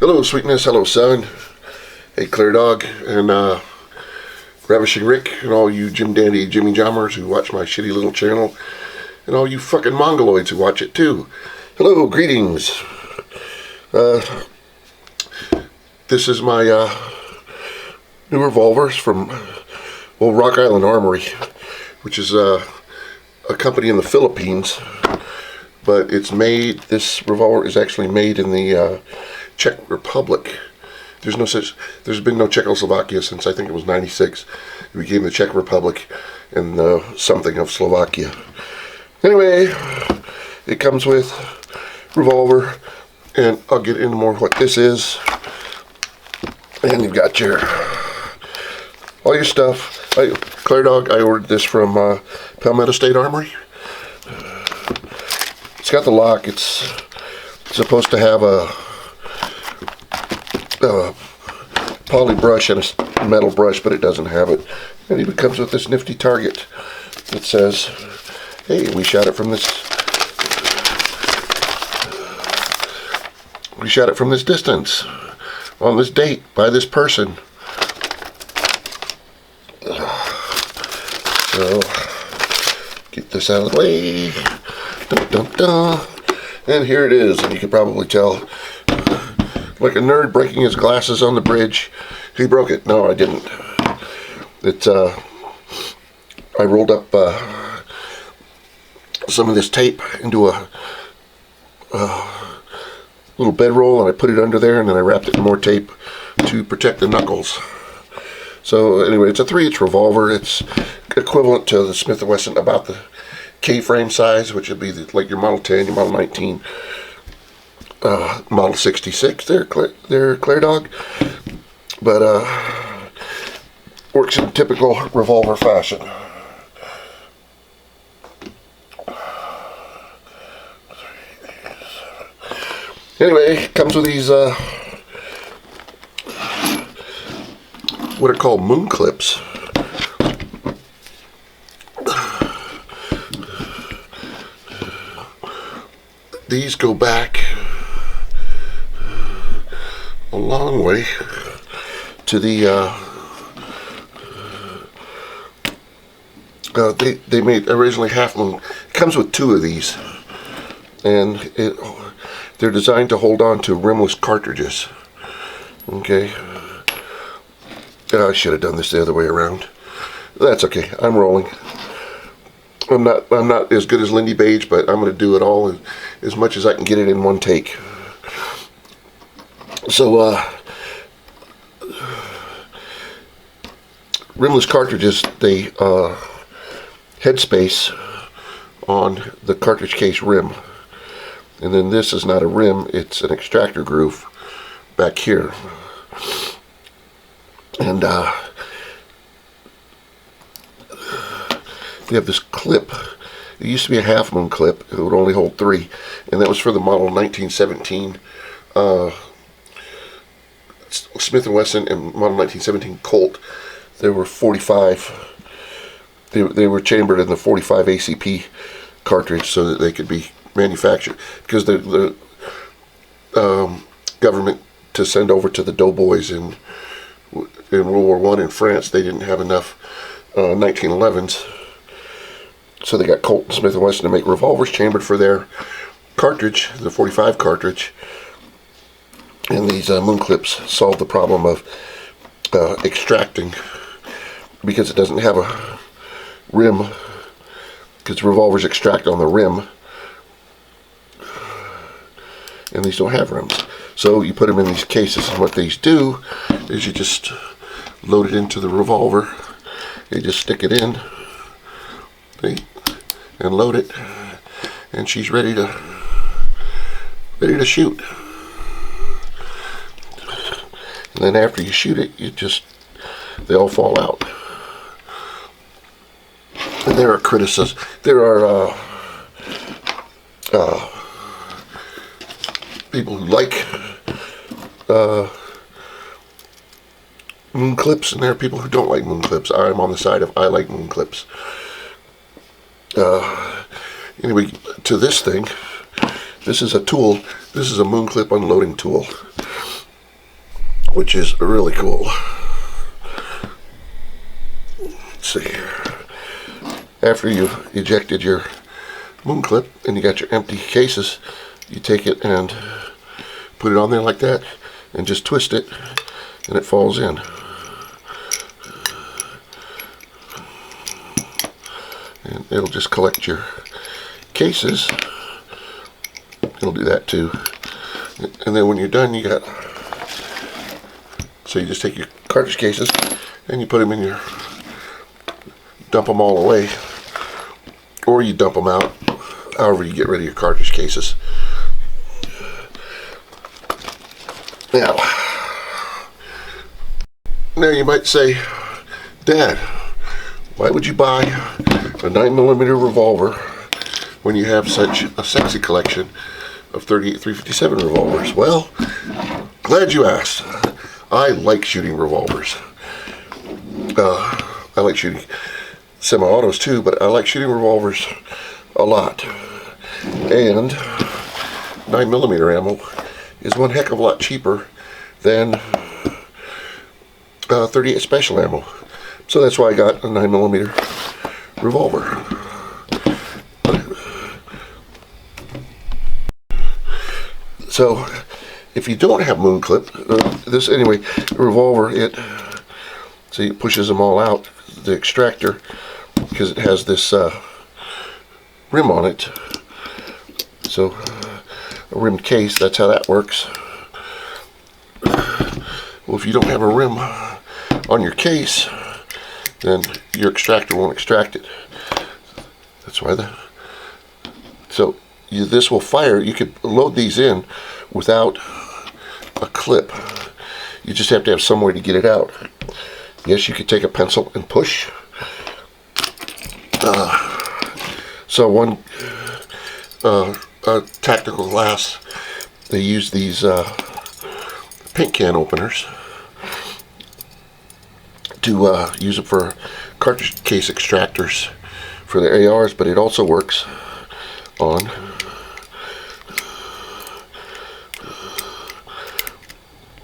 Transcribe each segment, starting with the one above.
Hello, Sweetness. Hello, Sun. Hey, Clear Dog. And, Ravishing Rick. And all you Jim Dandy Jimmy Jommers who watch my shitty little channel. And all you fucking Mongoloids who watch it, too. Hello, greetings. This is my, new revolvers from, Rock Island Armory. Which is, a company in the Philippines. But it's made, this revolver is actually made in the, Czech Republic. There's been no Czechoslovakia since I think it was 96. It became the Czech Republic and something of Slovakia. Anyway, it comes with revolver, and I'll get into more what this is. And you've got all your stuff. Clear Dog, I ordered this from Palmetto State Armory. It's got the lock. It's supposed to have a poly brush and a metal brush, but it doesn't have it. And it even comes with this nifty target that says, hey, we shot it from this distance on this date by this person. So get this out of the way. Dun, dun, dun. And here it is, and you can probably tell, like a nerd breaking his glasses on the bridge. He broke it. No, I didn't. It's, I rolled up some of this tape into a little bedroll, and I put it under there, and then I wrapped it in more tape to protect the knuckles. So anyway, it's a 3-inch revolver. It's equivalent to the Smith & Wesson, about the K-frame size, which would be like your Model 10, your Model 19, Model 66. They're Clear Dog, but works in typical revolver fashion. Anyway, comes with these what are called moon clips. These go back a long way to the they made originally half moon. It comes with 2 of these, and they're designed to hold on to rimless cartridges. Okay, I should have done this the other way around. That's okay. I'm rolling. I'm not as good as Lindy Page, but I'm going to do it all as much as I can get it in one take. So, rimless cartridges, they headspace on the cartridge case rim. And then this is not a rim, it's an extractor groove back here. And they have this clip. It used to be a half moon clip. It would only hold 3, and that was for the model 1917 Smith & Wesson and model 1917 Colt. They were 45. They were chambered in the 45 ACP cartridge so that they could be manufactured, because the government to send over to the doughboys in World War I in France, they didn't have enough 1911s. So they got Colt and Smith & Wesson to make revolvers chambered for their cartridge, the 45 cartridge. And these moon clips solve the problem of extracting, because it doesn't have a rim, because revolvers extract on the rim. And these don't have rims. So you put them in these cases, and what these do is you just load it into the revolver. You just stick it in. And load it, and she's ready to shoot. And then after you shoot it, they all fall out. And there are criticisms. There are people who like moon clips, and there are people who don't like moon clips. I'm on the side of I like moon clips. Anyway, to this thing, this is a tool. This is a moon clip unloading tool. which is really cool. Let's see here. After you've ejected your moon clip and you got your empty cases, you take it and put it on there like that and just twist it and it falls in. And it'll just collect your cases. It'll do that too. And then when you're done, you got, so you just take your cartridge cases and you put them in your, dump them all away, or you dump them out, however you get rid of your cartridge cases. Now you might say, Dad, why would you buy a 9mm revolver when you have such a sexy collection of 38 357 revolvers? Well, glad you asked. I like shooting revolvers. I like shooting semi-autos too, but I like shooting revolvers a lot. And 9mm ammo is one heck of a lot cheaper than 38 special ammo. So that's why I got a 9mm revolver. So if you don't have moon clip, this anyway, revolver, it pushes them all out, the extractor, because it has this rim on it. So a rimmed case, that's how that works. Well, if you don't have a rim on your case, then your extractor won't extract it. That's why this will fire. You could load these in without a clip. You just have to have some way to get it out. Yes, you could take a pencil and push. So one tactical glass, they use these paint can openers to use it for cartridge case extractors for the ARs, but it also works on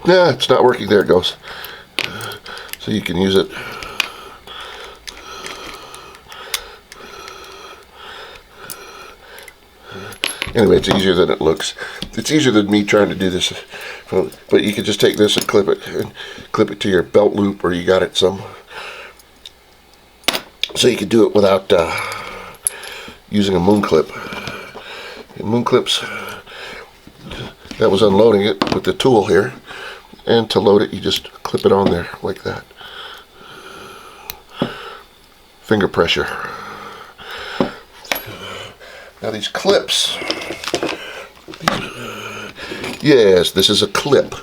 it's not working. There it goes. So you can use it anyway. It's easier than it looks. It's easier than me trying to do this, but you can just take this and clip it to your belt loop, or you got it some, so you can do it without using a moon clip. And moon clips, that was unloading it with the tool here, and to load it you just clip it on there like that. Finger pressure. Now these clips, yes, this is a clip.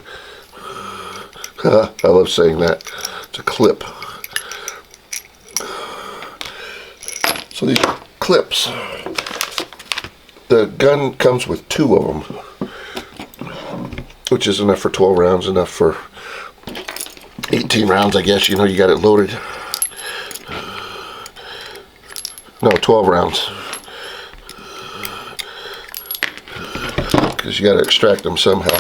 I love saying that. It's a clip. So these clips, the gun comes with 2 of them, which is enough for 12 rounds, enough for 18 rounds, I guess. You know, you got it loaded. No, 12 rounds. Because you got to extract them somehow.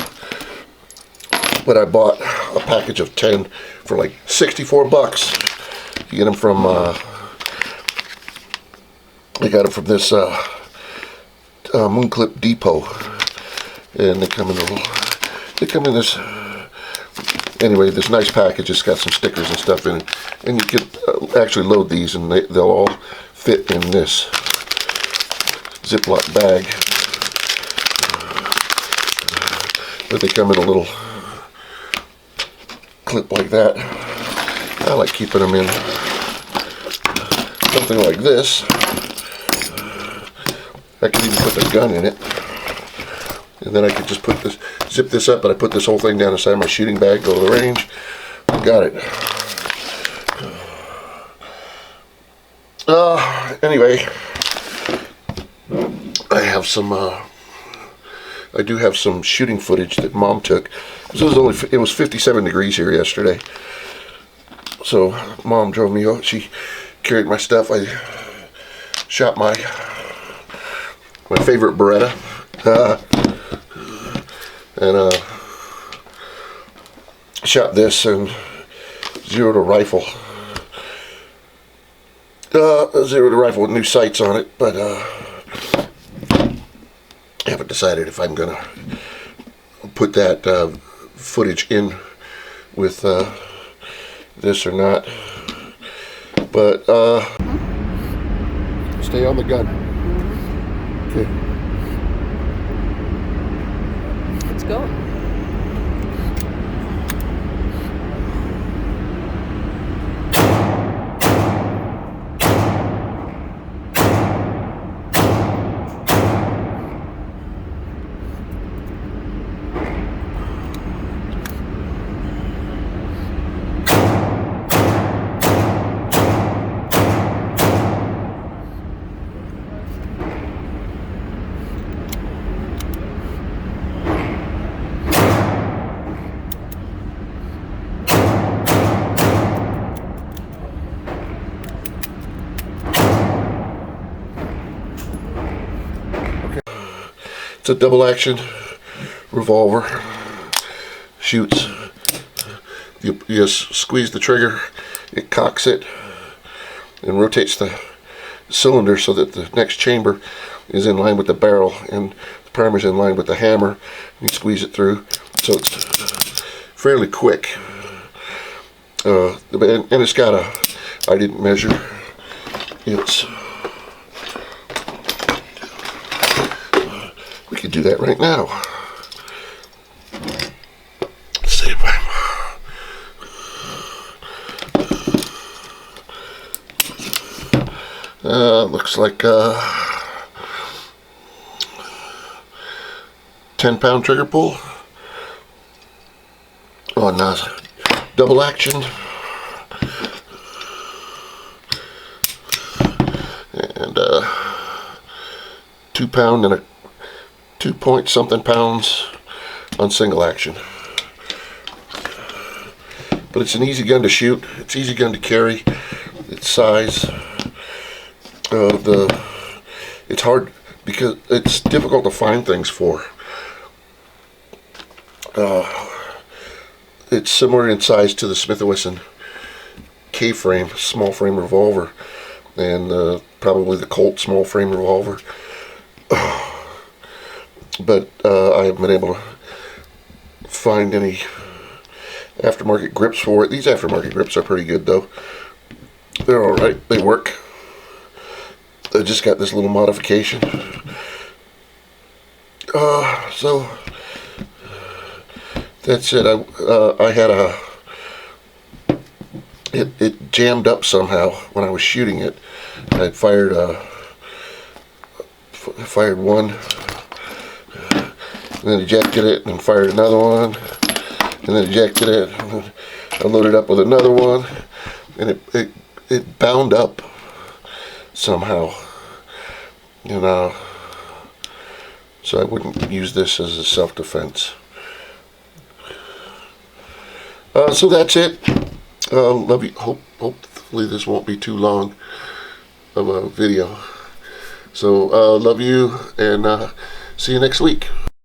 But I bought a package of 10 for like 64 bucks. You get them from, I got it from this Moon Clip Depot. And they come in this, anyway, this nice package. It's got some stickers and stuff in it. And you can actually load these, and they'll all fit in this Ziploc bag. But they come in a little clip like that. I like keeping them in something like this. I can even put the gun in it. And then I could just zip this up, and I put this whole thing down inside my shooting bag, go to the range, got it. Anyway, I do have some shooting footage that Mom took. It was 57 degrees here yesterday. So Mom drove me out. She carried my stuff. I shot my favorite Beretta. And shot this and zeroed a rifle. Zeroed a rifle with new sights on it, but I haven't decided if I'm gonna put that footage in with this or not. But stay on the gun. Okay. Let's go. It's a double action revolver. Shoots. You just squeeze the trigger, it cocks it, and rotates the cylinder so that the next chamber is in line with the barrel, and the primer's in line with the hammer. You squeeze it through, so it's fairly quick. And it's got a, I didn't measure, it's, we could do that right now. Let's see if I'm, looks like 10-pound trigger pull on double action, and 2-pound and a 2-point-something pounds on single action. But it's an easy gun to shoot. It's easy gun to carry. Its size. It's hard because it's difficult to find things for. It's similar in size to the Smith & Wesson K-frame, small frame revolver, and probably the Colt small frame revolver. But I haven't been able to find any aftermarket grips for it. These aftermarket grips are pretty good though. They're alright, they work. I just got this little modification. So that's it. I had it jammed up somehow when I was shooting it. I fired one, and then ejected it, and fired another one, and then ejected it, and then I loaded up with another one, and it bound up somehow, you know. So I wouldn't use this as a self-defense. So that's it. Love you. Hopefully this won't be too long of a video. So love you, and see you next week.